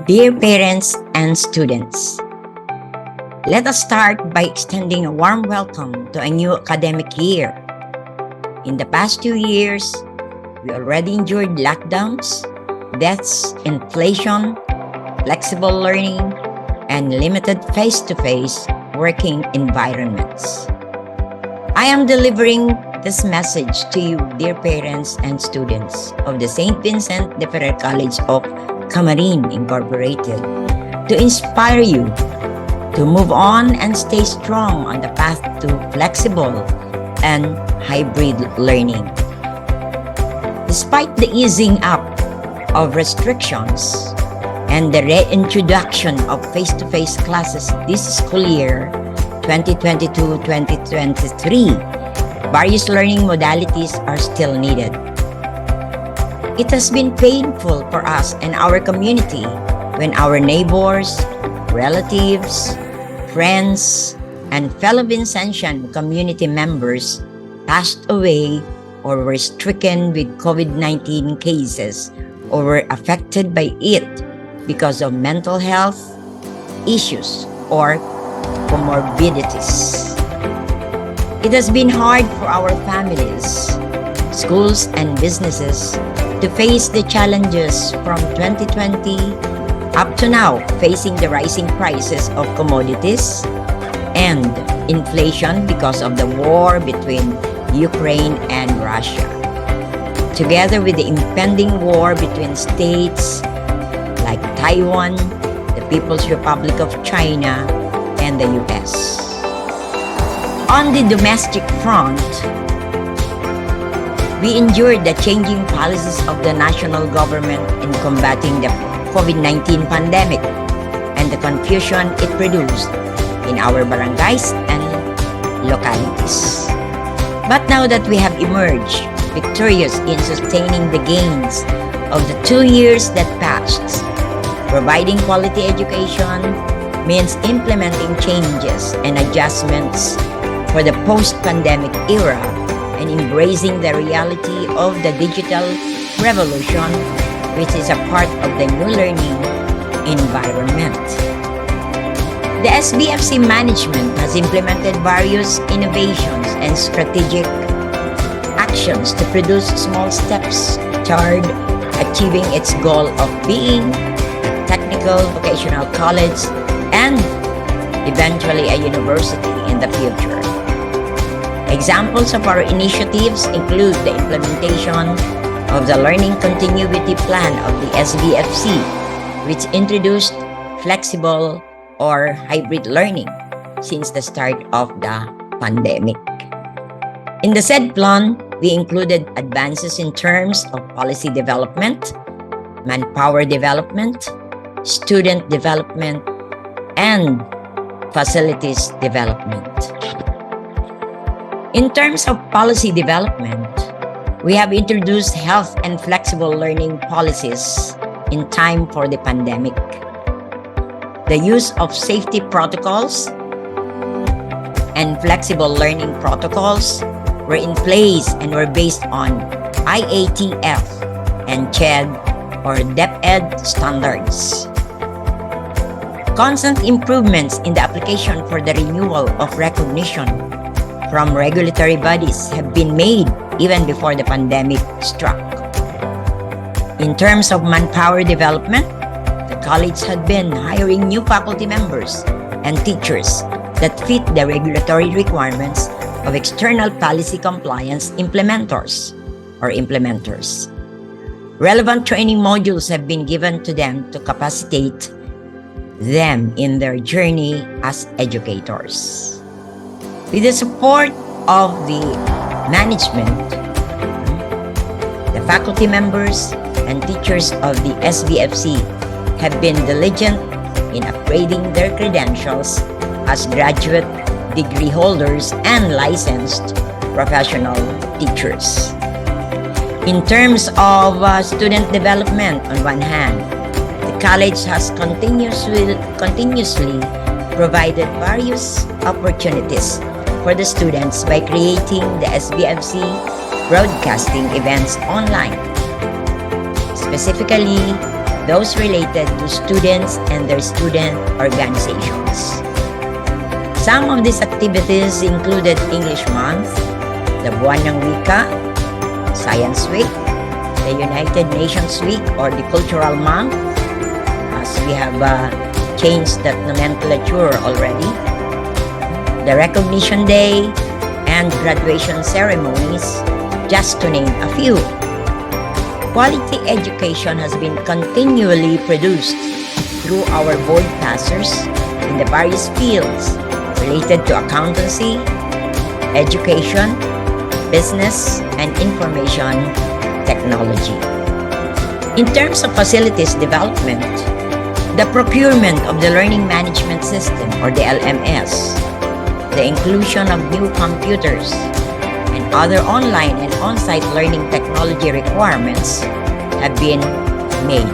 Dear parents and students, let us start by extending a warm welcome to a new academic year. In the past 2 years, we already endured lockdowns, deaths, inflation, flexible learning, and limited face-to-face working environments. I am delivering this message to you, dear parents and students of the St. Vincent de Ferrer College of Camarines Incorporated, to inspire you to move on and stay strong on the path to flexible and hybrid learning. Despite the easing up of restrictions and the reintroduction of face-to-face classes this school year, 2022-2023, various learning modalities are still needed. It has been painful for us and our community when our neighbors, relatives, friends, and fellow Vincentian community members passed away or were stricken with COVID-19 cases or were affected by it because of mental health issues or comorbidities. It has been hard for our families, schools, and businesses to face the challenges from 2020 up to now, facing the rising prices of commodities and inflation because of the war between Ukraine and Russia, together with the impending war between states like Taiwan, the People's Republic of China, and the US. On the domestic front, we endured the changing policies of the national government in combating the COVID-19 pandemic and the confusion it produced in our barangays and localities. But now that we have emerged victorious in sustaining the gains of the 2 years that passed, providing quality education means implementing changes and adjustments for the post-pandemic era and embracing the reality of the digital revolution, which is a part of the new learning environment. The SBFC management has implemented various innovations and strategic actions to produce small steps toward achieving its goal of being a technical vocational college and eventually a university in the future. Examples of our initiatives include the implementation of the Learning Continuity Plan of the SBFC, which introduced flexible or hybrid learning since the start of the pandemic. In the said plan, we included advances in terms of policy development, manpower development, student development, and facilities development. In terms of policy development, we have introduced health and flexible learning policies in time for the pandemic. The use of safety protocols and flexible learning protocols were in place and were based on IATF and CHED or DepEd standards. Constant improvements in the application for the renewal of recognition from regulatory bodies have been made even before the pandemic struck. In terms of manpower development, the college had been hiring new faculty members and teachers that fit the regulatory requirements of external policy compliance implementers. Relevant training modules have been given to them to capacitate them in their journey as educators. With the support of the management, the faculty members and teachers of the SBFC have been diligent in upgrading their credentials as graduate degree holders and licensed professional teachers. In terms of student development, on one hand, the college has continuously provided various opportunities for the students by creating the SBFC broadcasting events online. Specifically, those related to students and their student organizations. Some of these activities included English Month, the Buwan ng Wika, Science Week, the United Nations Week or the Cultural Month, as we have changed that nomenclature already, the Recognition Day, and graduation ceremonies, just to name a few. Quality education has been continually produced through our board passers in the various fields related to accountancy, education, business, and information technology. In terms of facilities development, the procurement of the Learning Management System or the LMS, the inclusion of new computers, and other online and on-site learning technology requirements have been made.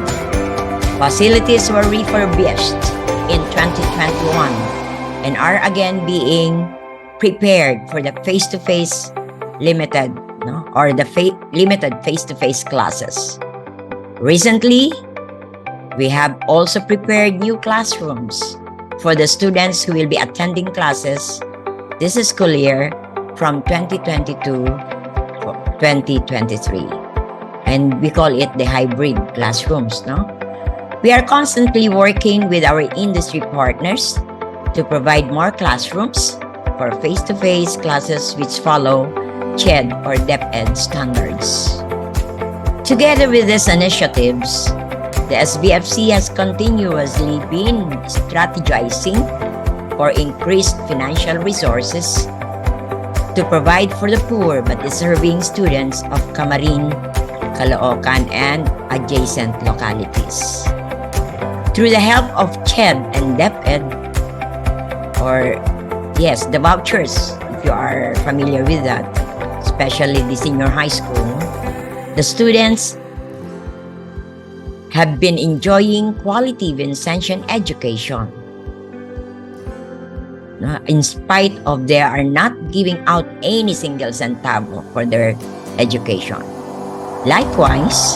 Facilities were refurbished in 2021 and are again being prepared for the face-to-face limited limited face-to-face classes. Recently, we have also prepared new classrooms for the students who will be attending classes this school year from 2022 to 2023. And we call it the hybrid classrooms, no? We are constantly working with our industry partners to provide more classrooms for face-to-face classes which follow CHED or DepEd standards. Together with these initiatives, the SBFC has continuously been strategizing for increased financial resources to provide for the poor but deserving students of Camarin, Caloocan, and adjacent localities. Through the help of CHED and DepEd, or yes, the vouchers, if you are familiar with that, especially the senior high school, the students have been enjoying quality Vincentian education. In spite of they are not giving out any single centavo for their education. Likewise,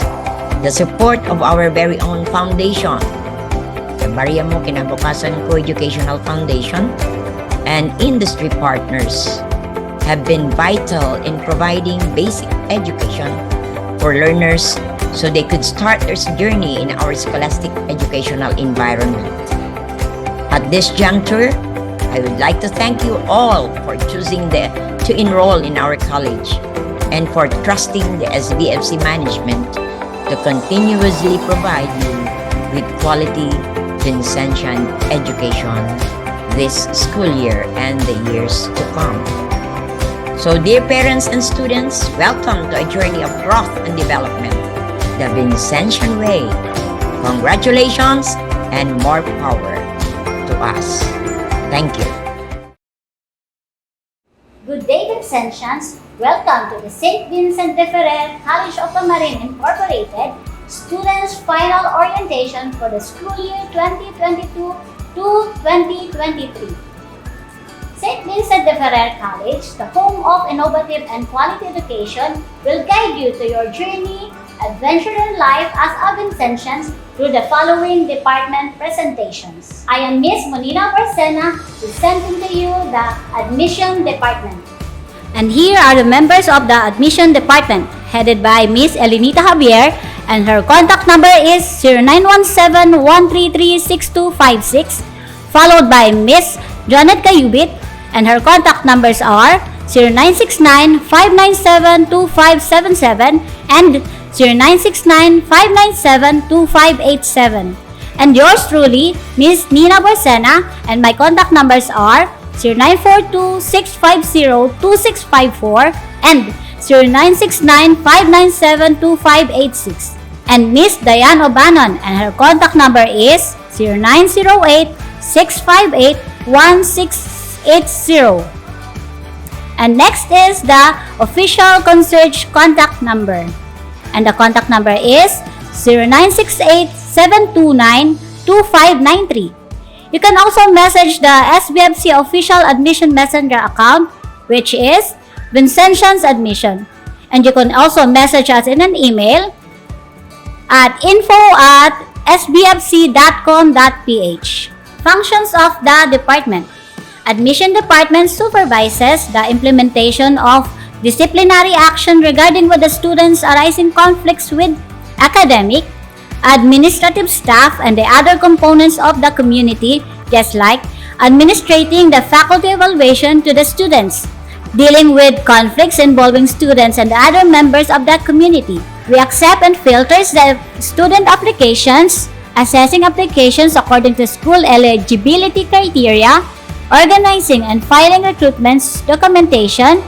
the support of our very own foundation, the Mariamo Kinabukasan Co-Educational Foundation, and industry partners have been vital in providing basic education for learners so they could start their journey in our scholastic educational environment. At this juncture, I would like to thank you all for choosing to enroll in our college and for trusting the SBFC management to continuously provide you with quality Vincentian education this school year and the years to come. So dear parents and students, welcome to a journey of growth and development, the Vincentian way. Congratulations and more power to us. Thank you. Good day, Vincentians. Welcome to the St. Vincent de Ferrer College of Camarin Incorporated Students Final Orientation for the school year 2022 to 2023. St. Vincent de Ferrer College, the home of innovative and quality education, will guide you to your journey, adventure in life as a Vincentians through the following department presentations. I am Miss Monina Barcena, presenting to you the Admission Department. And here are the members of the Admission Department, headed by Miss Elenita Javier, and her contact number is 0917-133-6256, followed by Miss Janet Cayubit, and her contact numbers are 0969-597-2577 and 0969-597-2587. And yours truly, Miss Nina Barcena, and my contact numbers are 0942-650-2654 and 0969-597-2586. And Miss Diane Obanon, and her contact number is 0908-658-1680. And next is the official concierge contact number. And the contact number is 0968-729-2593. You can also message the SBFC official admission messenger account, which is Vincentians Admission. And you can also message us in an email at sbfc.com.ph. Functions of the department. Admission Department supervises the implementation of disciplinary action regarding with the students arising conflicts with academic, administrative staff, and the other components of the community, just like administrating the faculty evaluation to the students, dealing with conflicts involving students and the other members of the community. We accept and filters the student applications, assessing applications according to school eligibility criteria, organizing and filing recruitments documentation,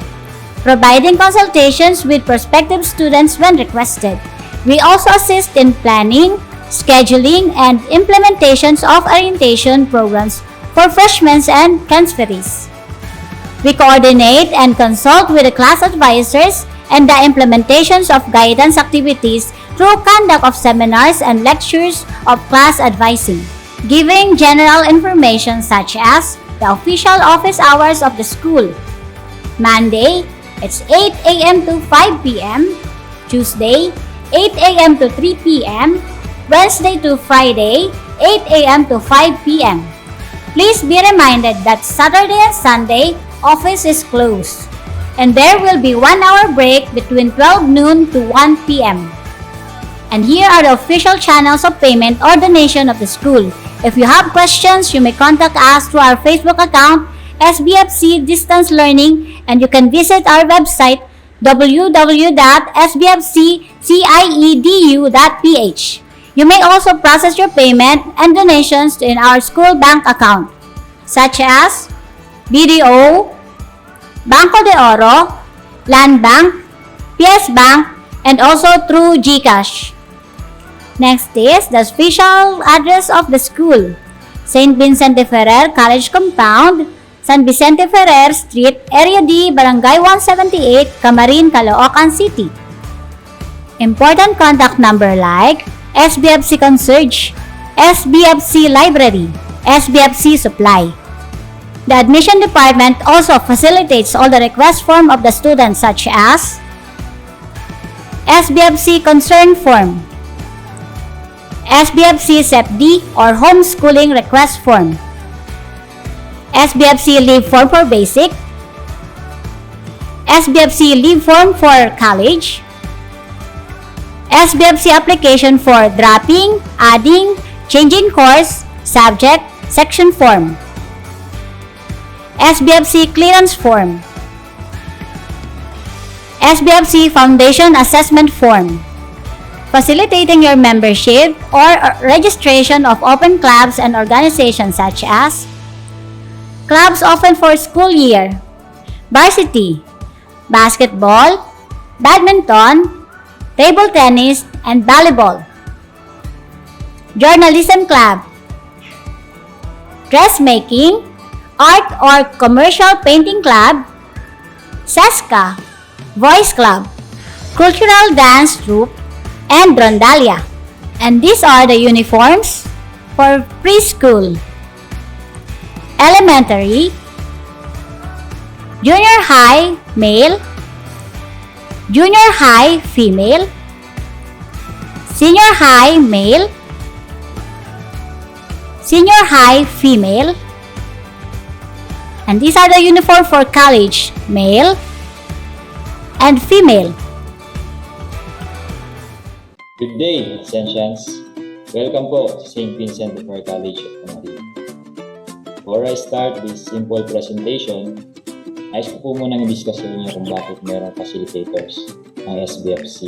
providing consultations with prospective students when requested. We also assist in planning, scheduling, and implementations of orientation programs for freshmen and transferees. We coordinate and consult with the class advisors and the implementations of guidance activities through conduct of seminars and lectures of class advising, giving general information such as the official office hours of the school. Monday, it's 8 a.m. to 5 p.m. Tuesday, 8 a.m. to 3 p.m. Wednesday to Friday, 8 a.m. to 5 p.m. Please be reminded that Saturday and Sunday, office is closed, and there will be 1 hour break between 12 noon to 1 p.m. And here are the official channels of payment or donation of the school. If you have questions, you may contact us through our Facebook account, SBFC Distance Learning, and you can visit our website, www.sbfcciedu.ph. You may also process your payment and donations in our school bank account, such as BDO, Banco de Oro, Land Bank, PS Bank, and also through GCash. Next is the official address of the school, St. Vincent de Ferrer College Compound, San Vicente Ferrer Street, Area D, Barangay 178, Camarin, Caloocan City. Important contact number like SBFC Concierge, SBFC Library, SBFC Supply. The admission department also facilitates all the request form of the students such as SBFC Concern Form, SBFC SEPD or Homeschooling Request Form, SBFC Leave Form for Basic, SBFC Leave Form for College, SBFC Application for Dropping, Adding, Changing Course, Subject, Section Form, SBFC Clearance Form, SBFC Foundation Assessment Form, facilitating your membership or registration of open clubs and organizations such as clubs open for school year, varsity, basketball, badminton, table tennis, and volleyball, journalism club, dressmaking, art or commercial painting club, SESCA, voice club, cultural dance troupe, and rondalia. And these are the uniforms for preschool, elementary, junior high male, junior high female, senior high male, senior high female, and these are the uniform for college, male and female. Good day, Ascensions! Welcome po sa St. Vincent de Ferrer College of Camarin. Before I start this simple presentation, ayos ko po munang i-discuss sa inyo kung bakit mayroong facilitators ng SBFC.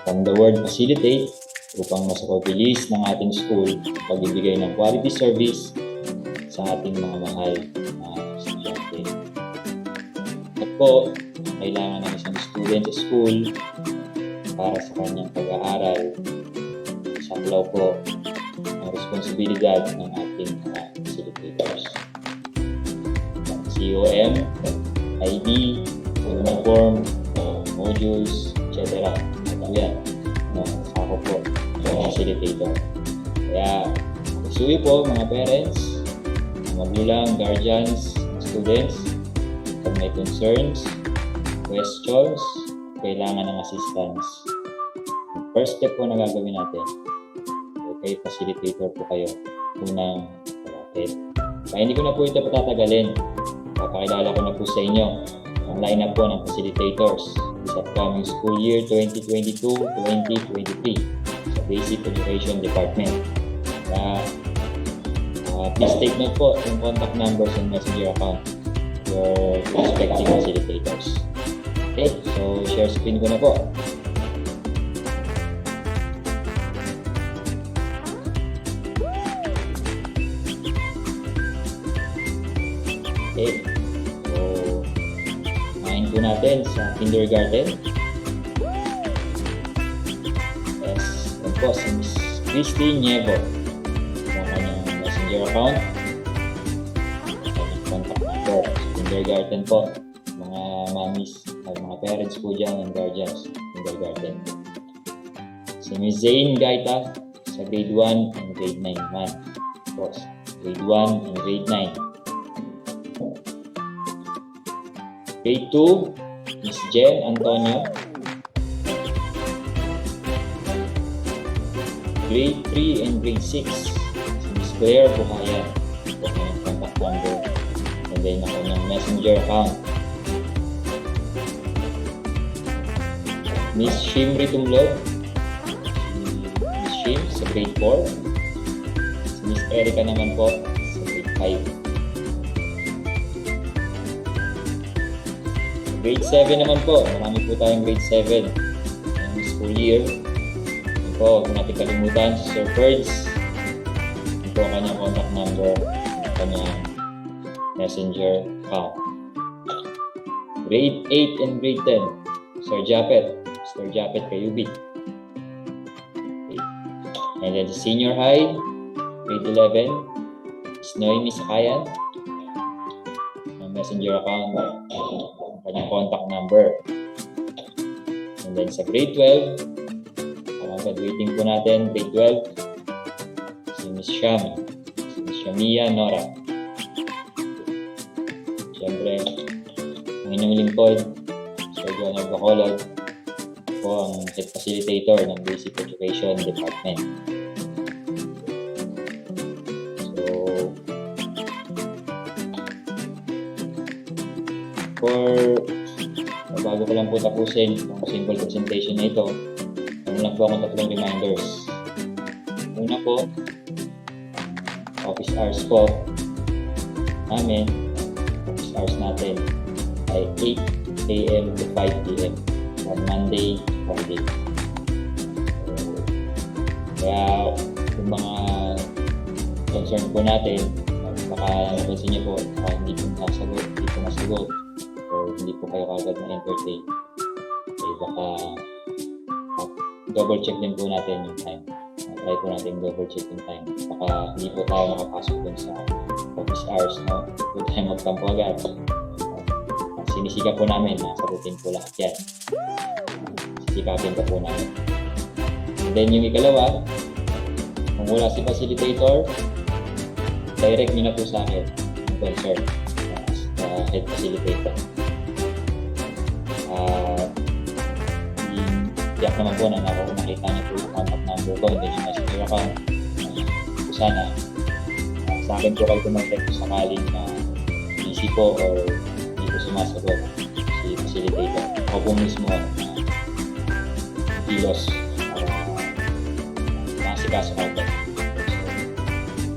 From the word facilitate, upang mas mapabilis ng ating school pagbibigay ng quality service sa ating mga mahal na estudyante. At po, kailangan ng isang student sa school para sa kanyang pag-aaral. Saklaw po ang responsibilidad ng ating mga facilitators. COM, ID, uniform, modules, etc. Ito yan. Ako po, yung facilitator. Kaya, pagsuwi po mga parents, mga magulang, guardians, students, kung may concerns, questions, kailangan ng assistance. first step po na gagawin natin, okay, facilitator po kayo. Unang kalapit. Kaya hindi ko na po ito patatagalin. Papakilala ko na po sa inyo ang lineup po ng facilitators this upcoming school year 2022-2023 sa Basic Education Department. Please take note po yung contact numbers and messenger account for respective facilitators. Okay, so share screen ko na po. Okay, so main po natin sa kindergarten. Yes, yun po si Miss Christy Nievo. Yung kanyang messenger account. Kanyang contact number. Kindergarten po. Mga mommies, mga parents po dyan and guardians. Kindergarten. Si Miss Zane Gaita sa grade 1 and grade 9 naman. Of course, grade 1 and grade 9. Grade 2, Miss Jen Antonio. Grade 3 and grade 6, si Miss Claire Buhayan. Ito kanyang contact number. And then ang kanyang messenger account. Miss Shimri Tumlog. Miss Shim sa grade 4. Si Miss Erica naman po sa grade 5. Grade 7 naman po. Marami po tayong grade 7 ng school year. Ito po, kung natin kalimutan, si Sir Ferds. Ito po ang kanyang contact number, ang kanyang messenger account. Grade 8 and grade 10, Sir Japet. Sir Japet Kayubi. Okay. And then sa senior high, grade 11, Miss Noemi Sakayan. Ang messenger account, kanyang contact number. And then sa grade 12, ang graduating po natin, grade 12, si Miss Shami, si Miss Shamia Nora. Siyempre, ang inyong lingkod, Sir Jonah Bacolod, po ang head facilitator ng Basic Education Department. Bago ko lang po tapusin yung simple presentation na ito, ano lang po akong tatlong reminders. Una po, office hours po namin, office hours natin ay 8 a.m. to 5 p.m. from Monday to Friday. Kaya yung mga concern po natin, baka napansin niyo po, hindi po masagot, or hindi po kayo kagad na-entertain. Okay, baka double check din po natin yung time. Try po natin double check yung time. Baka hindi po tayo makapasok dun sa office hours, no? Hindi po tayo magtampo agad. Sinisika po namin na sagutin po lahat yan. Sisikapin po namin. And then yung ikalawa, kung wala si facilitator, direct nyo na po sa akin yung concern sa head facilitator. Tiyak naman po na nakita niyo po yung contact number ko, hindi yung messenger account. Sana sa akin po kayo tumantek kung sakaling na busy po or hindi po sumasagot si facilitator. Ako po mismo kilos para makasikaso agad.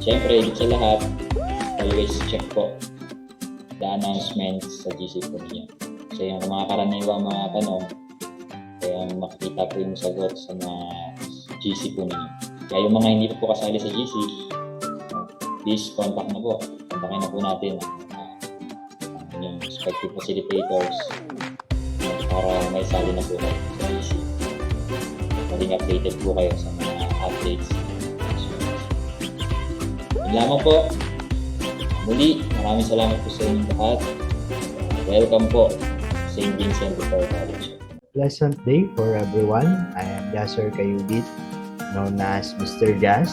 Siyempre, higit sa lahat, always check po the announcements sa GC po niya. So yung mga karaniwang mga tanong, kaya makikita po yung sagot sa mga GC po ninyo. Kaya yung mga hindi po kasali sa GC, please contact na po. Kontakin na po natin ang yung respective facilitators para may sali na po kayo sa GC. Maging updated po kayo sa mga updates. Yun lamang po. Muli, maraming salamat po sa inyong lahat. Welcome po sa St. Vincent de Paul College. Pleasant day for everyone. I am Jasser Kayubit, known as Mr. Jazz,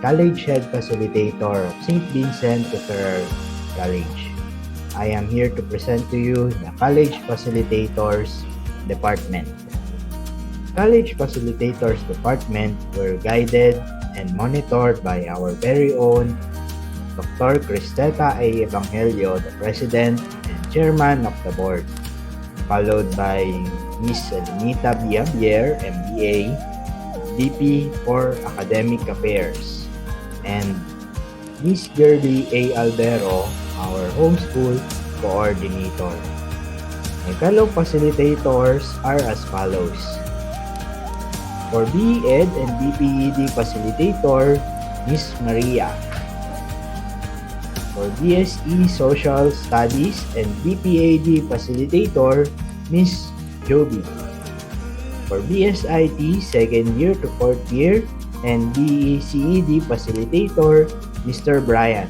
College Head Facilitator of St. Vincent de Paul College. I am here to present to you the College Facilitators Department. College Facilitators Department were guided and monitored by our very own Dr. Cristeta A. Evangelio, the President and Chairman of the Board, followed by Ms. Elenita B. Javier, MBA, VP for Academic Affairs, and Ms. Gerby A. Albero, our homeschool coordinator. My fellow facilitators are as follows. For BEd and BPED facilitator, Ms. Maria. For BSE Social Studies and BPAD facilitator, Ms. Joby. For BSIT second year to fourth year and BECED facilitator, Mr. Brian.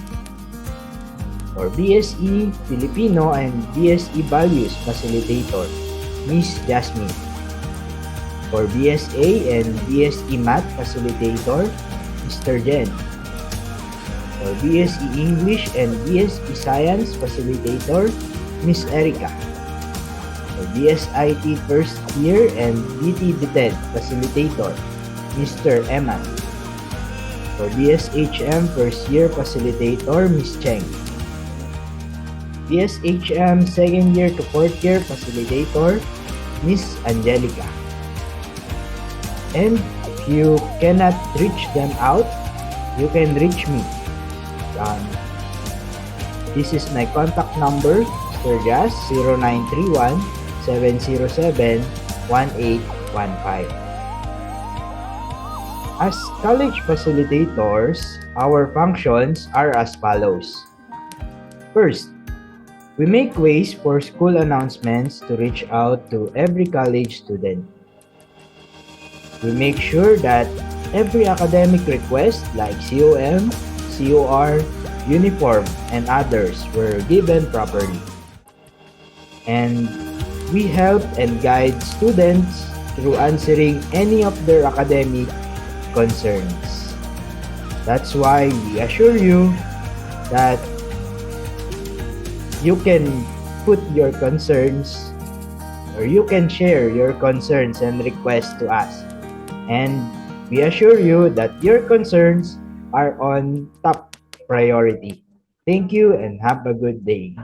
For BSE Filipino and BSE Values facilitator, Ms. Jasmine. For BSA and BSE Math facilitator, Mr. Jen. For BSE English and BSE Science facilitator, Ms. Erica. For BSIT first year and BT-BTED facilitator, Mr. Eman. For BSHM first year facilitator, Ms. Cheng. BSHM second year to fourth year facilitator, Ms. Angelica. And if you cannot reach them out, you can reach me. This is my contact number, Mr. Jazz, 0931-707-1815. As college facilitators, our functions are as follows. First, we make ways for school announcements to reach out to every college student. We make sure that every academic request like COM, COR, uniform, and others were given properly. And we help and guide students through answering any of their academic concerns. That's why we assure you that you can put your concerns or you can share your concerns and requests to us. And we assure you that your concerns are on top priority. Thank you and have a good day.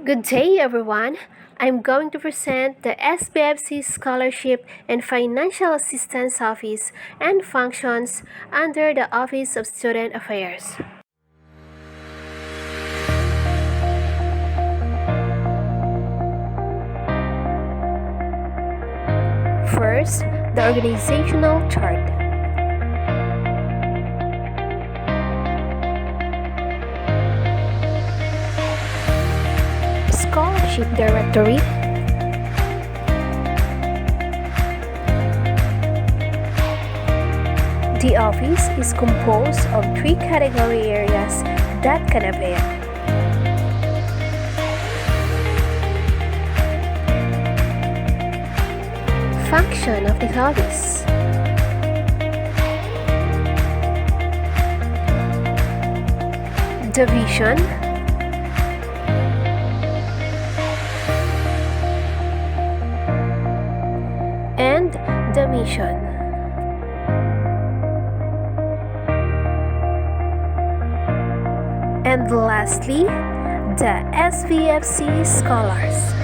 Good day, everyone. I'm going to present the SBFC Scholarship and Financial Assistance Office and functions under the Office of Student Affairs. First, the organizational chart. Scholarship Directory. The office is composed of 3 category areas that can avail. Function of the office. Division. And the mission. And lastly, the SVFC Scholars.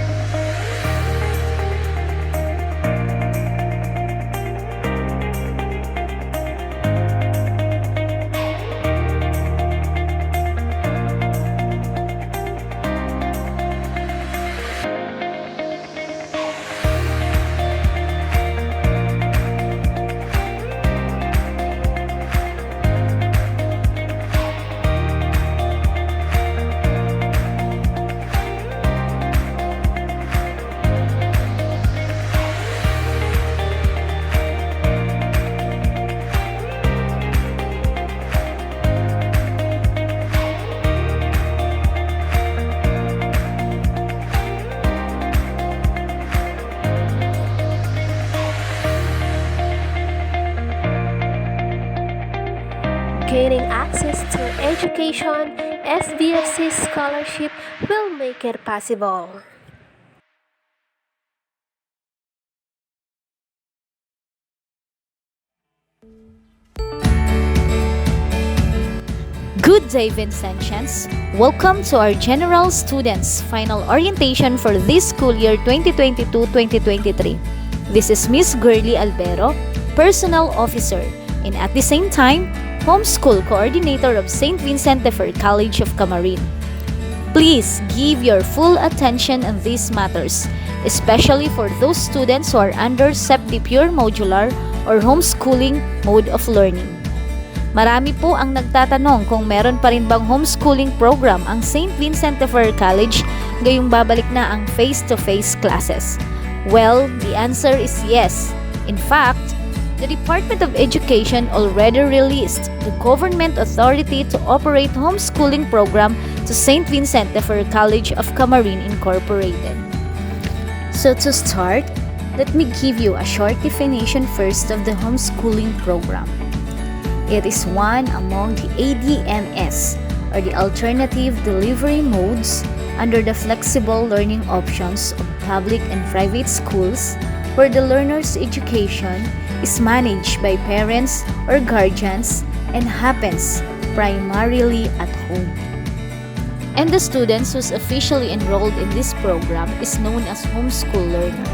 Gaining access to education, SBFC Scholarship will make it possible. Good day, Vincentians! Welcome to our General Students Final Orientation for this school year 2022-2023. This is Miss Girly Albero, Personnel Officer, and at the same time, Homeschool Coordinator of St. Vincent de Fer College of Camarines. Please give your full attention on these matters, especially for those students who are under SEPD Pure Modular or Homeschooling mode of learning. Marami po ang nagtatanong kung meron pa rin bang homeschooling program ang St. Vincent de Fer College ngayong babalik na ang face-to-face classes. Well, the answer is yes. In fact, the Department of Education already released the government authority to operate homeschooling program to St. Vincent de Fer College of Camarines Incorporated. So to start, let me give you a short definition first of the homeschooling program. It is one among the ADMS, or the alternative delivery modes, under the flexible learning options of public and private schools, where the learner's education is managed by parents or guardians and happens primarily at home. And the students who's officially enrolled in this program is known as homeschool learner.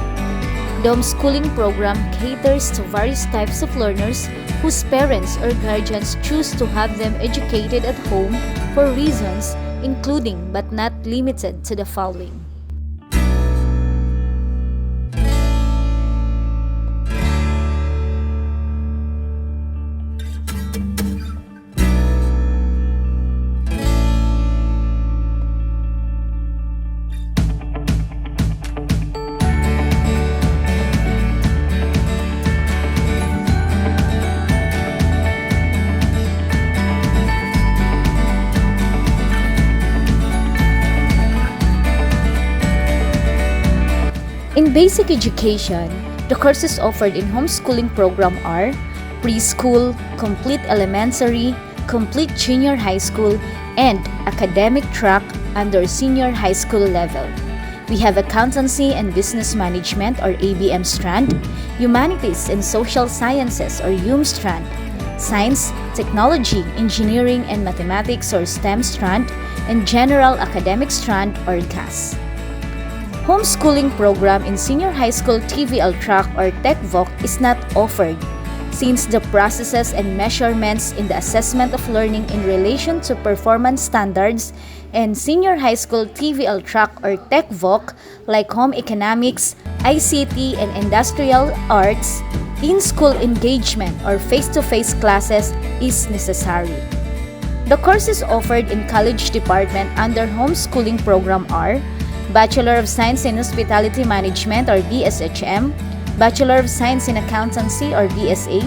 The homeschooling program caters to various types of learners whose parents or guardians choose to have them educated at home for reasons including but not limited to the following. In basic education, the courses offered in homeschooling program are preschool, complete elementary, complete junior high school, and academic track under senior high school level. We have accountancy and business management or ABM strand, humanities and social sciences or HUM strand, science, technology, engineering and mathematics or STEM strand, and general academic strand or class. Homeschooling program in senior high school TVL track or TechVoc is not offered since the processes and measurements in the assessment of learning in relation to performance standards and senior high school TVL track or TechVoc like home economics, ICT, and industrial arts, in-school engagement or face-to-face classes is necessary. The courses offered in college department under homeschooling program are Bachelor of Science in Hospitality Management or BSHM, Bachelor of Science in Accountancy or BSA,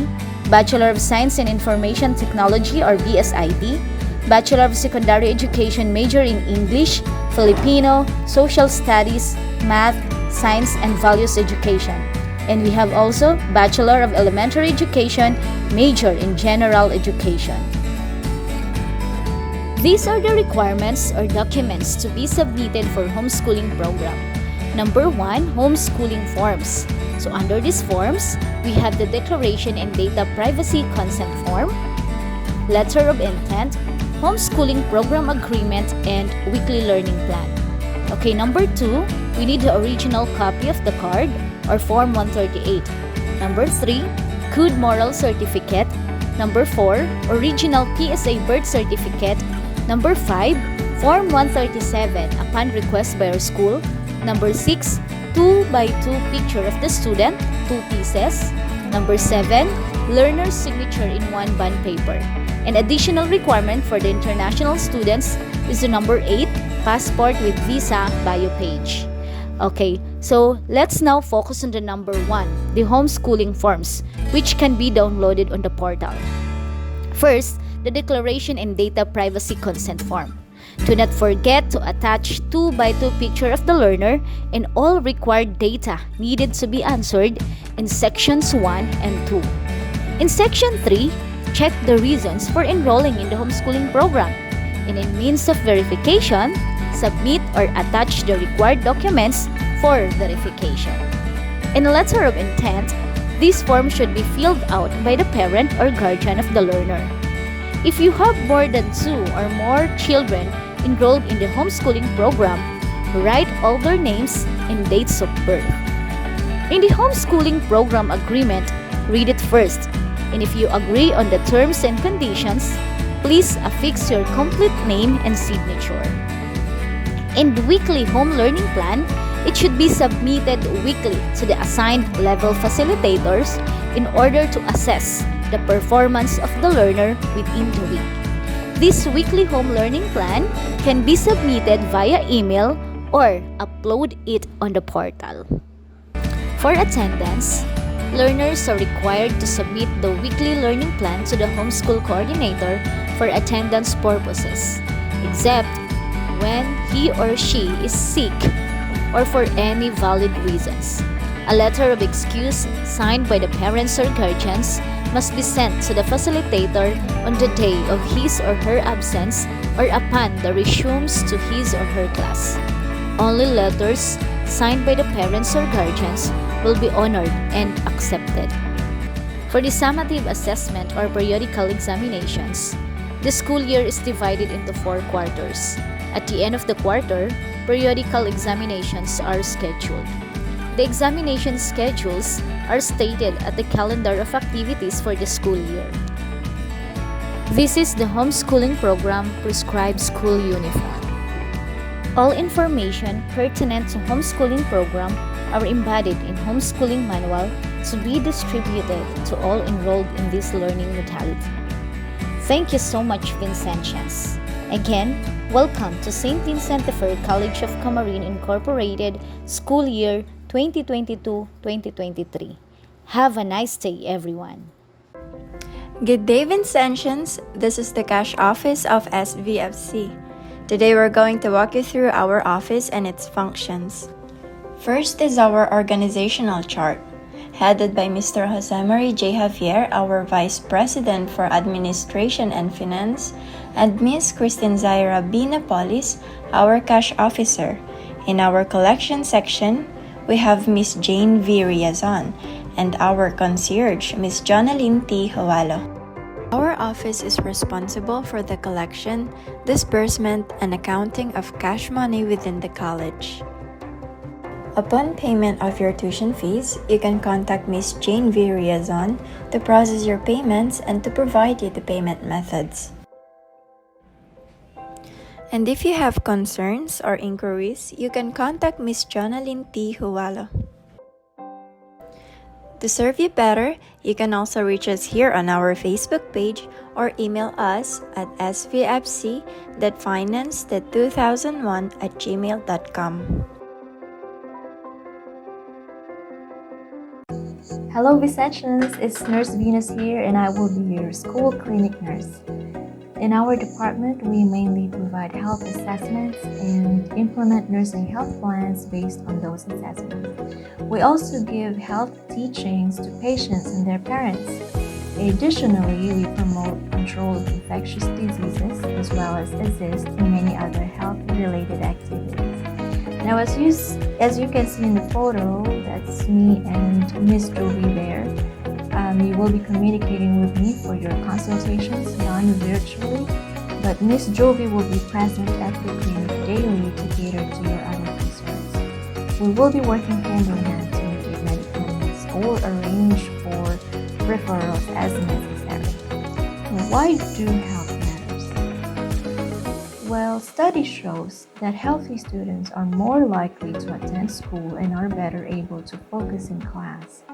Bachelor of Science in Information Technology or BSIT, Bachelor of Secondary Education major in English, Filipino, Social Studies, Math, Science, and Values Education. And we have also Bachelor of Elementary Education major in General Education. These are the requirements or documents to be submitted for homeschooling program. Number 1, homeschooling forms. So under these forms, we have the Declaration and Data Privacy Consent Form, Letter of Intent, Homeschooling Program Agreement, and Weekly Learning Plan. Okay, number 2, we need the original copy of the card or Form 138. Number 3, Good Moral Certificate. Number 4, original PSA birth certificate. Number 5, Form 137 upon request by our school. Number 6, 2x2 picture of the student, 2 pieces. Number 7, learner's signature in 1 bond paper. An additional requirement for the international students is the number 8, passport with visa bio page. Okay, so let's now focus on the number 1, the homeschooling forms, which can be downloaded on the portal. First, the Declaration and Data Privacy Consent Form. Do not forget to attach 2x2 picture of the learner and all required data needed to be answered in sections 1 and 2. In section 3, check the reasons for enrolling in the homeschooling program. And in means of verification, submit or attach the required documents for verification. In a letter of intent, this form should be filled out by the parent or guardian of the learner. If you have more than 2 or more children enrolled in the homeschooling program, write all their names and dates of birth. In the homeschooling program agreement, read it first, and if you agree on the terms and conditions, please affix your complete name and signature. In the weekly home learning plan, it should be submitted weekly to the assigned level facilitators in order to assess the performance of the learner within the week. This weekly home learning plan can be submitted via email or upload it on the portal. For attendance, learners are required to submit the weekly learning plan to the homeschool coordinator for attendance purposes, except when he or she is sick or for any valid reasons. A letter of excuse signed by the parents or guardians must be sent to the facilitator on the day of his or her absence or upon the resumes to his or her class. Only letters signed by the parents or guardians will be honored and accepted. For the summative assessment or periodical examinations, the school year is divided into 4 quarters. At the end of the quarter, periodical examinations are scheduled. The examination schedules are stated at the calendar of activities for the school year. This is the homeschooling program prescribed school uniform. All information pertinent to homeschooling program are embodied in homeschooling manual to be distributed to all enrolled in this learning modality. Thank you so much, Vincentians. Again, welcome to St. Vincent de Ferrer College of Camarines Incorporated School Year 2022-2023. Have a nice day, everyone. Good day, Vincentians. This is the cash office of SVFC. Today we're going to walk you through our office and its functions. First is our organizational chart, headed by Mr. Josemarie J. Javier, our Vice President for Administration and Finance, and Ms. Christine Zaira B. Napolis, our cash officer. In our collection section, we have Ms. Jane V. Riazon and our concierge, Ms. Jonaline T. Hawalo. Our office is responsible for the collection, disbursement, and accounting of cash money within the college. Upon payment of your tuition fees, you can contact Ms. Jane V. Riazon to process your payments and to provide you the payment methods. And if you have concerns or inquiries, you can contact Ms. Jonalyn T. Huwalo. To serve you better, you can also reach us here on our Facebook page or email us at svfc.finance.2001@gmail.com. Hello Vicentions, it's Nurse Venus here and I will be your school clinic nurse. In our department, we mainly provide health assessments and implement nursing health plans based on those assessments. We also give health teachings to patients and their parents. Additionally, we promote control of infectious diseases as well as assist in many other health-related activities. Now, as you can see in the photo, that's me and Miss Jovi there. You will be communicating with me for your consultations done virtually, but Miss Jovi will be present at the clinic daily to cater to your other concerns. We will be working hand in hand to make medicaments or arrange for referrals as necessary. Why do health matters? Well, study shows that healthy students are more likely to attend school and are better able to focus in class,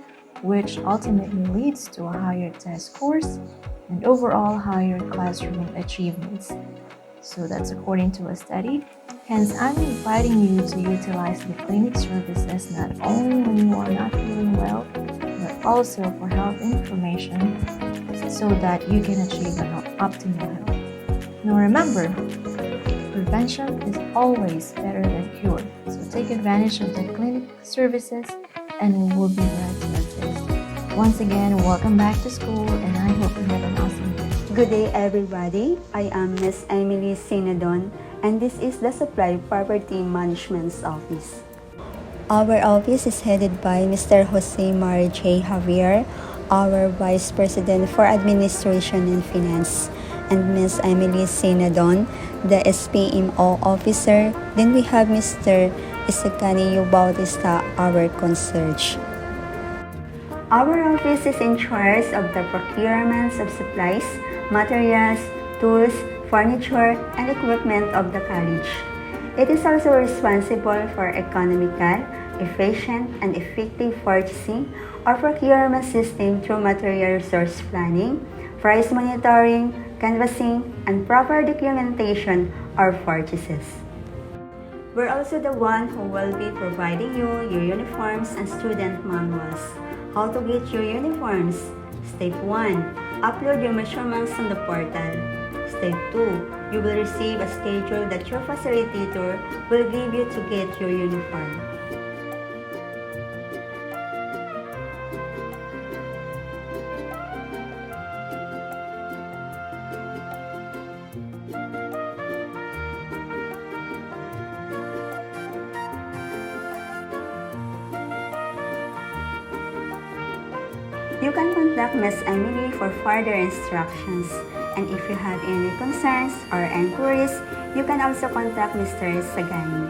which ultimately leads to a higher test scores and overall higher classroom achievements. So that's according to a study. Hence, I'm inviting you to utilize the clinic services not only when you are not feeling well, but also for health information so that you can achieve an optimal health. Now remember, prevention is always better than cure. So take advantage of the clinic services and we will be glad to assist. Once again, welcome back to school and I hope you have an awesome day. Good day everybody, I am Miss Emily Sinadon and this is the Supply Property Management's Office. Our office is headed by Mr. Jose Marie J. Javier, our Vice President for Administration and Finance, and Miss Emily Sinadon, the SPMO Officer. Then we have Mr. Isakaniyo Bautista, our concierge. Our office is in charge of the procurement of supplies, materials, tools, furniture, and equipment of the college. It is also responsible for economical, efficient, and effective purchasing or procurement system through material resource planning, price monitoring, canvassing, and proper documentation of purchases. We're also the one who will be providing you your uniforms and student manuals. How to get your uniforms? Step 1. Upload your measurements on the portal. Step 2. You will receive a schedule that your facilitator will give you to get your uniform. You can contact Ms. Emily for further instructions. And if you have any concerns or inquiries, you can also contact Mr. Sagani.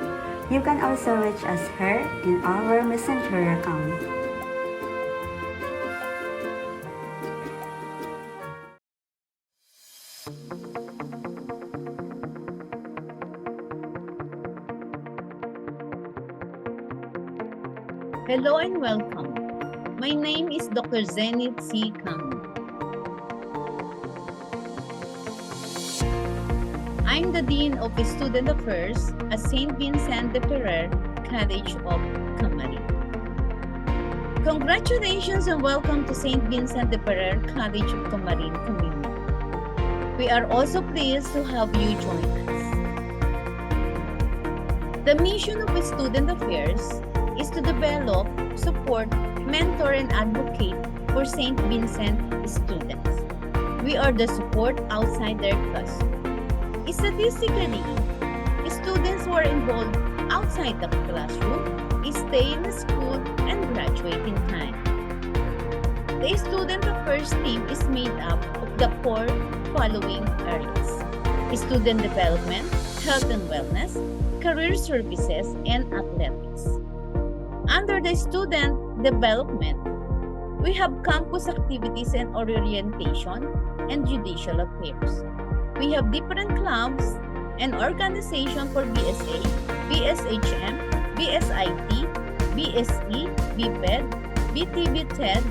You can also reach us her in our messenger account. Hello and welcome. My name is Dr. Zenith C. Kang. I'm the Dean of Student Affairs at St. Vincent de Ferrer College of Camarin. Congratulations and welcome to St. Vincent de Ferrer College of Camarin community. We are also pleased to have you join us. The mission of Student Affairs is to develop, support, mentor, and advocate for St. Vincent students. We are the support outside their classroom. Statistically, students who are involved outside the classroom stay in the school and graduate in time. The Student Affairs team is made up of the four following areas: student development, health and wellness, career services, and athletics. Under the student development, we have campus activities and orientation and judicial affairs. We have different clubs and organization for BSA, BSHM, BSIT, BSE, BPED, BTB-TED,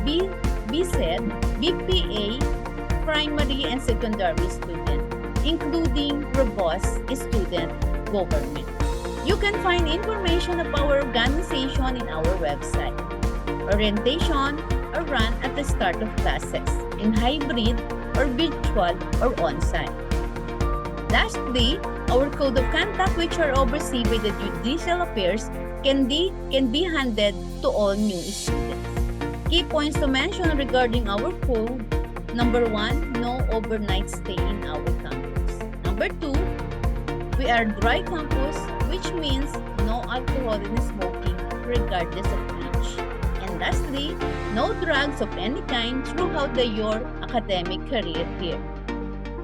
BSED, BPA, primary and secondary student, including robust student government. You can find information of our organization in our website. Orientation are run at the start of classes in hybrid or virtual or on-site. Lastly, our code of conduct, which are overseen by the judicial affairs, can be handed to all new students. Key points to mention regarding our code: number 1, no overnight stay in our campus. Number 2, we are dry campus, which means no alcohol and smoking regardless of age. And lastly, no drugs of any kind throughout your academic career here.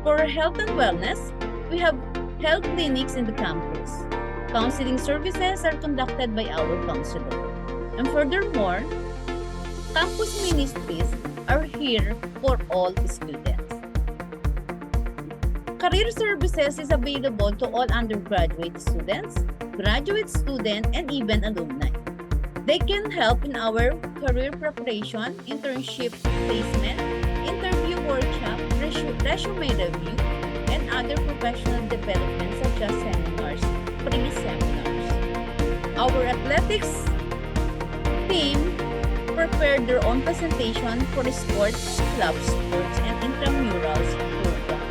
For health and wellness, we have health clinics in the campus. Counseling services are conducted by our counselor. And furthermore, campus ministries are here for all students. Career services is available to all undergraduate students, graduate students, and even alumni. They can help in our career preparation, internship placement, interview workshop, resume review, and other professional development such as seminars, pre-seminars. Our athletics team prepared their own presentation for sports, club sports, and intramurals program.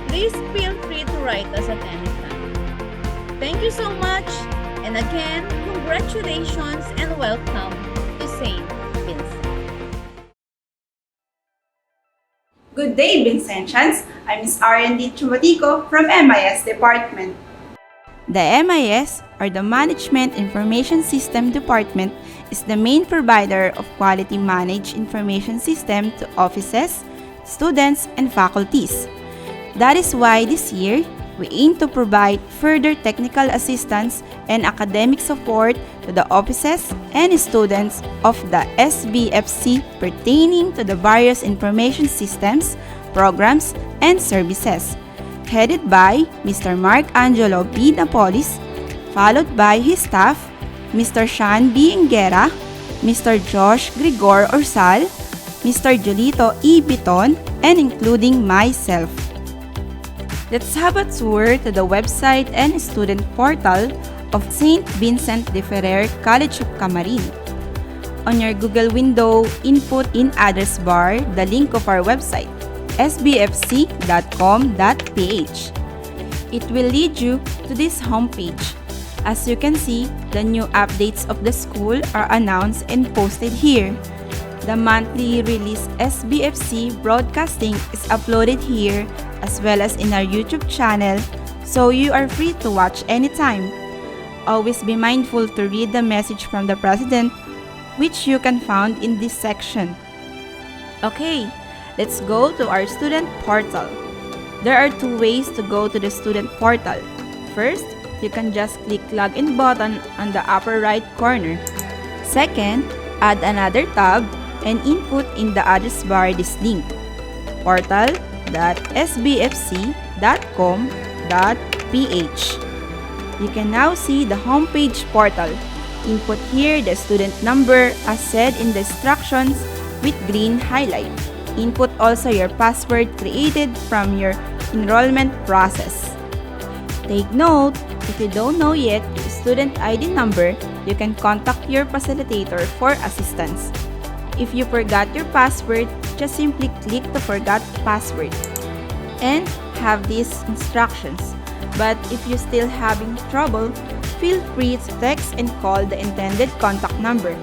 Please feel free to write us at any time. Thank you so much, and again, congratulations and welcome to St. Vincent. Good day, Vincentians. I'm Ms. R&D Chumatico from MIS Department. The MIS, or the Management Information System Department, is the main provider of quality managed information system to offices, students, and faculties. That is why this year, we aim to provide further technical assistance and academic support to the offices and students of the SBFC pertaining to the various information systems, programs, and services, headed by Mr. Mark Angelo B. Napolis, followed by his staff, Mr. Sean B. Ingera, Mr. Josh Grigor Orsal, Mr. Julito E. Biton, and including myself. Let's have a tour to the website and student portal of St. Vincent de Ferrer College of Camarin. On your Google window, input in address bar the link of our website, sbfc.com.ph. It will lead you to this homepage. As you can see, the new updates of the school are announced and posted here. The monthly release SBFC broadcasting is uploaded here as well as in our YouTube channel, so you are free to watch anytime. Always be mindful to read the message from the President, which you can find in this section. Okay, let's go to our student portal. There are two ways to go to the student portal. First, you can just click login button on the upper right corner. Second, add another tab and input in the address bar this link, portal.sbfc.com.ph. You can now see the homepage portal. Input here the student number as said in the instructions with green highlight. Input also your password created from your enrollment process. Take note, if you don't know yet your student ID number, you can contact your facilitator for assistance. If you forgot your password, just simply click the Forgot Password and have these instructions. But if you're still having trouble, feel free to text and call the intended contact number.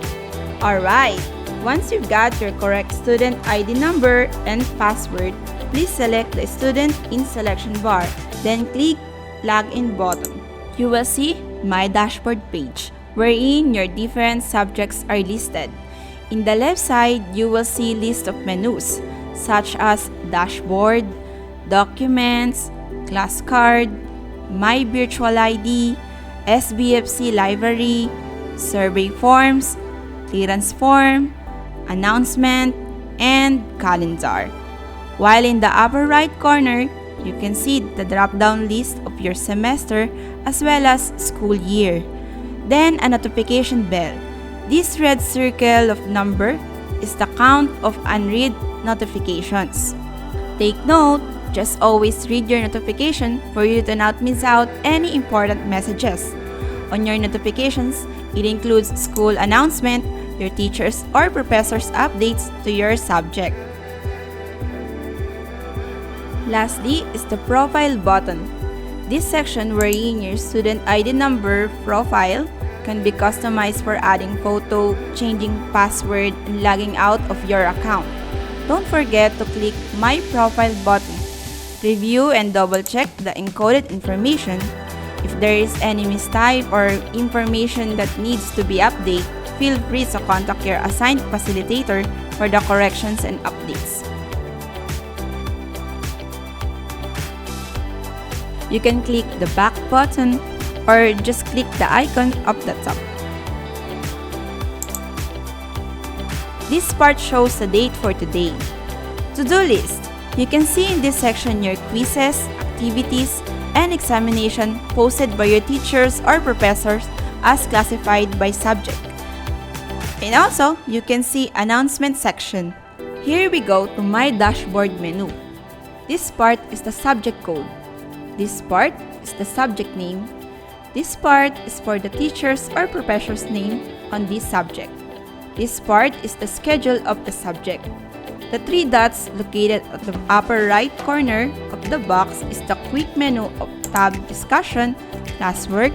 Alright, once you've got your correct student ID number and password, please select the student in selection bar, then click Login button. You will see My Dashboard page, wherein your different subjects are listed. In the left side, you will see list of menus. such as dashboard, documents, class card, My Virtual ID, SBFC Library, survey forms, clearance form, announcement, and calendar. While in the upper right corner, you can see the drop-down list of your semester as well as school year. Then a notification bell. This red circle of number is the count of unread notifications. Take note, just always read your notification for you to not miss out any important messages. On your notifications, it includes school announcement, your teachers or professors' updates to your subject. Lastly is the profile button. This section wherein your student ID number profile can be customized for adding photo, changing password, and logging out of your account. Don't forget to click My Profile button. Review and double-check the encoded information. If there is any mistype or information that needs to be updated, feel free to contact your assigned facilitator for the corrections and updates. You can click the back button or just click the icon up the top. This part shows the date for today. To-do list. You can see in this section your quizzes, activities, and examination posted by your teachers or professors as classified by subject. And also, you can see announcement section. Here we go to My Dashboard menu. This part is the subject code. This part is the subject name. This part is for the teacher's or professor's name on this subject. This part is the schedule of the subject. The three dots located at the upper right corner of the box is the quick menu of tab discussion, classwork,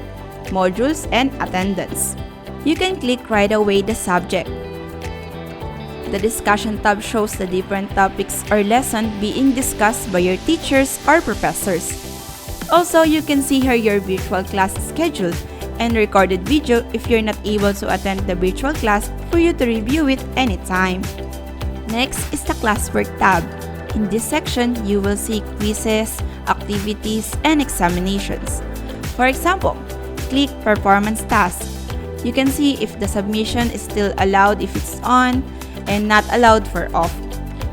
modules, and attendance. You can click right away the subject. The discussion tab shows the different topics or lesson being discussed by your teachers or professors. Also, you can see here your virtual class schedule and recorded video if you're not able to attend the virtual class for you to review it anytime. Next is the classwork tab. In this section, you will see quizzes, activities, and examinations. For example, click Performance Task. You can see if the submission is still allowed if it's on and not allowed for off.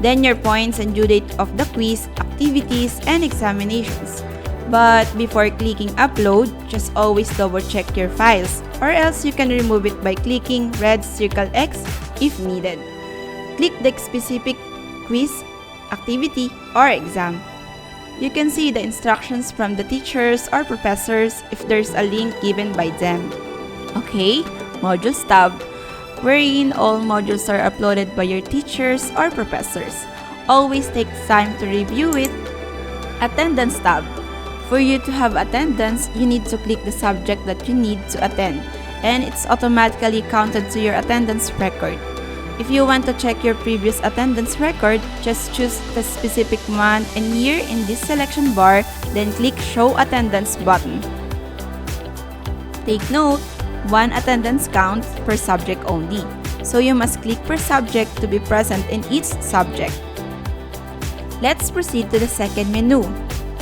Then your points and due date of the quiz, activities, and examinations. But before clicking Upload, just always double check your files or else you can remove it by clicking red circle X if needed. Click the specific quiz, activity, or exam. You can see the instructions from the teachers or professors if there's a link given by them. Okay, Modules tab, wherein all modules are uploaded by your teachers or professors. Always take time to review it. Attendance tab. For you to have attendance, you need to click the subject that you need to attend, and it's automatically counted to your attendance record. If you want to check your previous attendance record, just choose the specific month and year in this selection bar, then click Show Attendance button. Take note, one attendance counts per subject only, so you must click per subject to be present in each subject. Let's proceed to the second menu,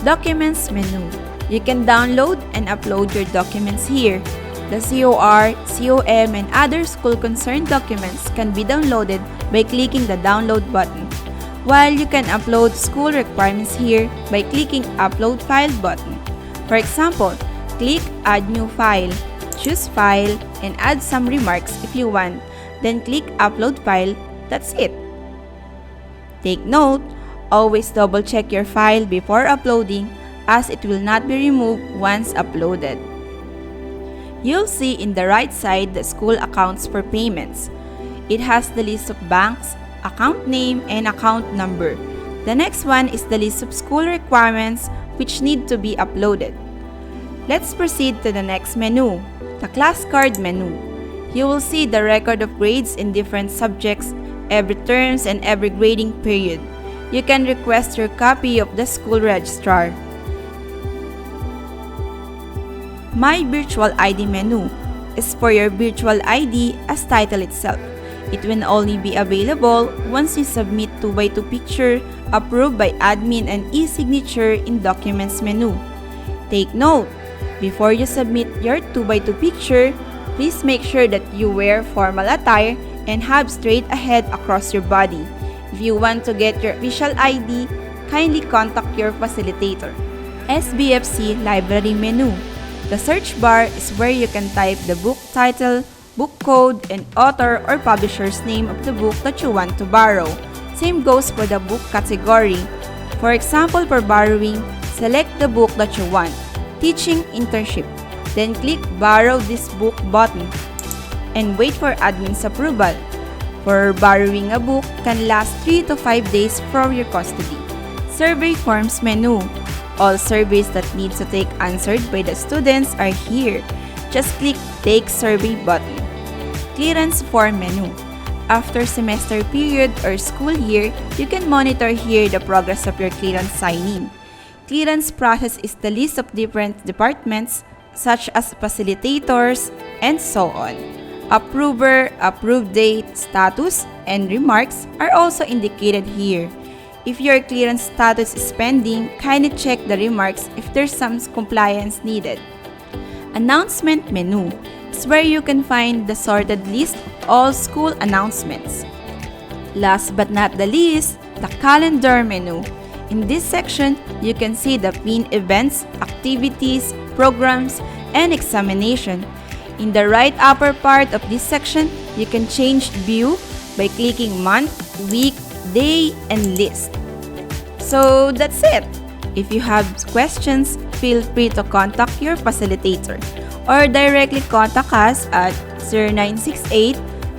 Documents menu. You can download and upload your documents here. The COR, COM, and other school-concerned documents can be downloaded by clicking the Download button, while you can upload school requirements here by clicking Upload File button. For example, click Add New File, choose File, and add some remarks if you want, then click Upload File. That's it. Take note, always double-check your file before uploading as it will not be removed once uploaded. You'll see in the right side the school accounts for payments. It has the list of banks, account name, and account number. The next one is the list of school requirements which need to be uploaded. Let's proceed to the next menu, the class card menu. You will see the record of grades in different subjects, every terms, and every grading period. You can request your copy of the school registrar. My Virtual ID menu is for your virtual ID as title itself. It will only be available once you submit 2x2 picture approved by admin and e-signature in Documents menu. Take note, before you submit your 2x2 picture, please make sure that you wear formal attire and have straight ahead across your body. If you want to get your official ID, kindly contact your facilitator. SBFC Library menu. The search bar is where you can type the book title, book code, and author or publisher's name of the book that you want to borrow. Same goes for the book category. For example, for borrowing, select the book that you want, Teaching Internship. Then click Borrow this book button and wait for admin's approval. For borrowing a book can last 3 to 5 days from your custody. Survey forms menu. All surveys that need to take answered by the students are here. Just click Take Survey button. Clearance form menu. After semester period or school year, you can monitor here the progress of your clearance signing. Clearance process is the list of different departments such as facilitators and so on. Approver, approved date, status, and remarks are also indicated here. If your clearance status is pending, kindly check the remarks if there's some compliance needed. Announcement menu is where you can find the sorted list of all school announcements. Last but not the least, the calendar menu. In this section, you can see the pinned events, activities, programs, and examination. In the right upper part of this section, you can change view by clicking month, week, day, and list. So that's it. If you have questions, feel free to contact your facilitator or directly contact us at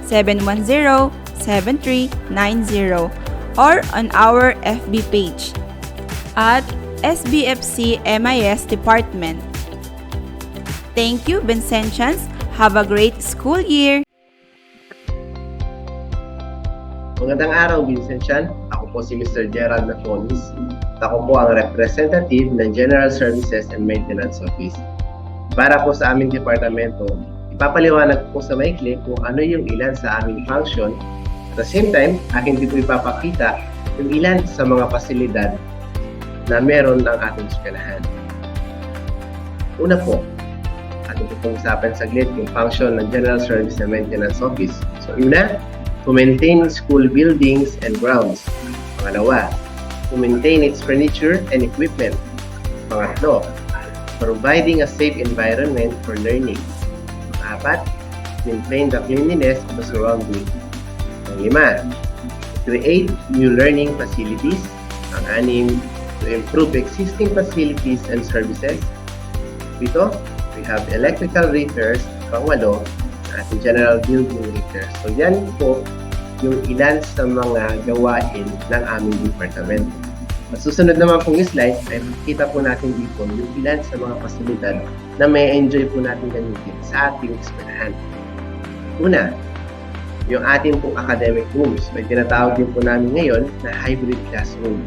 0968-710-7390 or on our FB page at SBFC MIS Department. Thank you, Vincentians. Have a great school year! Magandang araw, Vincentian. Ako po si Mr. Gerald Napolis. Ako po ang representative ng General Services and Maintenance Office. Para po sa aming departamento, ipapaliwanag po sa maikli kung ano yung ilan sa aming function. At the same time, akin din po ipapakita yung ilan sa mga pasilidad na meron ng ating eskwelahan. Una po, ating po pong usapan saglit yung function ng General Service and Maintenance Office. So, una, to maintain school buildings and grounds. Pangalawa, to maintain its furniture and equipment. Pangatlo, providing a safe environment for learning. Pang-apat, maintain the cleanliness of the surroundings. Pang-lima, create new learning facilities. Pang-anim, to improve existing facilities and services. Pito, we have electrical repairs. Pang-walo, ating general building repairs. So yan po yung ilan sa mga gawain ng aming department. At susunod naman pong slide ay makikita po natin dito yung ilan sa mga pasilidad na may enjoy po natin gamitin sa ating eskwelahan. Una, yung ating pong academic rooms. May tinatawag din po namin ngayon na hybrid classroom.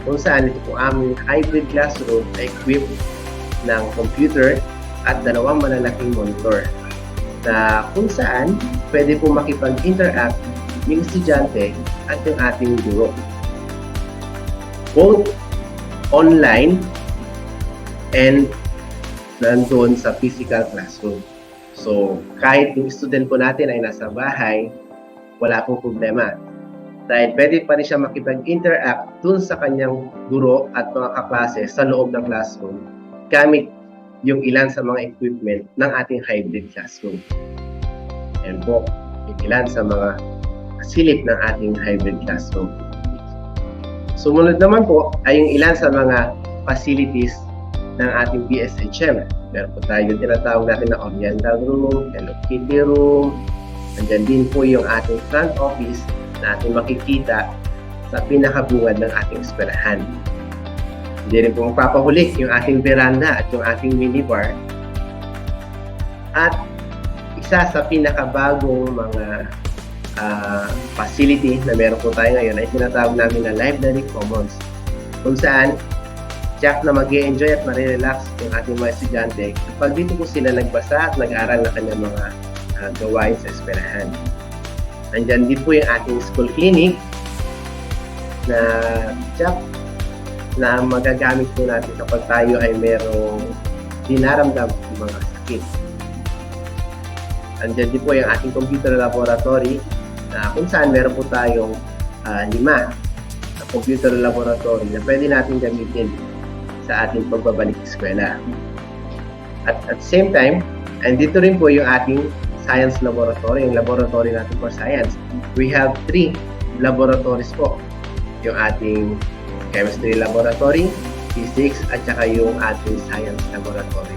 Kung saan ito po aming hybrid classroom ay equipped ng computer at dalawang malalaking monitor na kung saan pwede po makipag-interact yung estudyante at yung ating guro. Both online and nandun sa physical classroom. So, kahit yung student po natin ay nasa bahay, wala pong problema. Dahil pwede pa rin siya makipag-interact dun sa kanyang guro at mga kaklase sa loob ng classroom gamit yung ilan sa mga equipment ng ating hybrid classroom. Yan po, yung ilan sa mga silip ng ating hybrid classroom. Sumunod naman po ay yung ilan sa mga facilities ng ating BSHM. Meron po tayo yung tinatawag natin na Oriental Room, Hello Kitty Room. Nandiyan din po yung ating front office na ating makikita sa pinakabungad ng ating eskwelahan. Hindi rin po magpapahuli yung ating veranda at yung ating minibar. At isa sa pinakabagong mga facility na meron po tayo ngayon ay tinatawag namin na Library Commons, kung saan tiyak na mag-i-enjoy at marirelax yung ating mga estudyante kapag dito po sila nagbasa at nag-aral na kanyang mga gawain sa eskwelahan. Nandyan din po yung ating school clinic na check na magagamit po natin kapag tayo ay merong dinaramdam ng mga sakit. Nandyan din po yung ating computer laboratory na kung saan meron po tayong 5 na computer laboratory na pwede natin gamitin sa ating pagbabalik sa eskwela. At the same time, andito rin po yung ating science laboratory, yung laboratory natin for science. We have 3 laboratories po. Yung ating chemistry laboratory, physics, at saka yung ating science laboratory.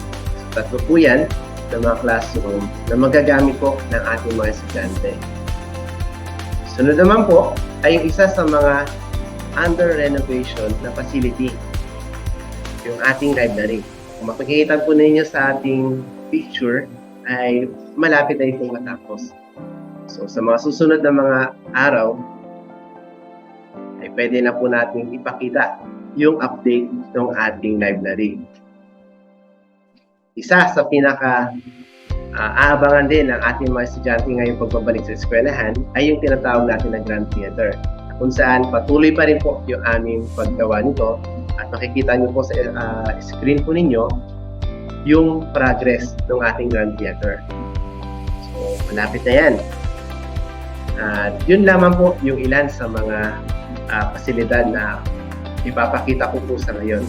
So, tatlo po yan ng mga classroom na magagamit po ng ating mga estudyante. Sunod naman po ay yung isa sa mga under renovation na facility, yung ating library. Kung makikita po ninyo sa ating picture, ay malapit na itong matapos. So sa mga susunod na mga araw, ay pwede na po natin ipakita yung update ng ating library. Isa sa aabangan din ng ating mga estudyante ngayong pagbabalik sa eskwelahan ay yung tinatawag natin na Grand Theater, kung saan patuloy pa rin po yung aming paggawa nito at makikita nyo po sa screen po ninyo yung progress ng ating Grand Theater. So, malapit na yan. At yun lamang po yung ilan sa mga pasilidad na ipapakita ko po sa ngayon.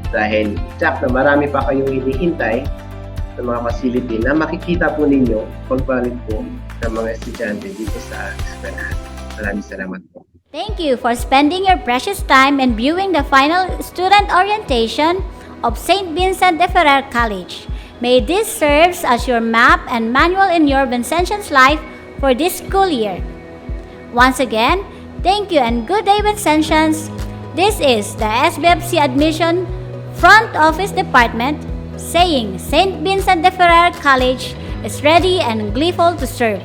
Dahil tsak na marami pa kayong hinihintay sa mga facility na makikita po ninyo pagbalik po ng mga estudyante dito sa eskwelahan. Maraming salamat po. Thank you for spending your precious time and viewing the final student orientation of St. Vincent de Ferrer College. May this serves as your map and manual in your Vincentian's life for this school year. Once again, thank you and good day, Vincentians. This is the SBFC Admission Front Office Department saying St. Vincent de Ferrer College is ready and gleeful to serve.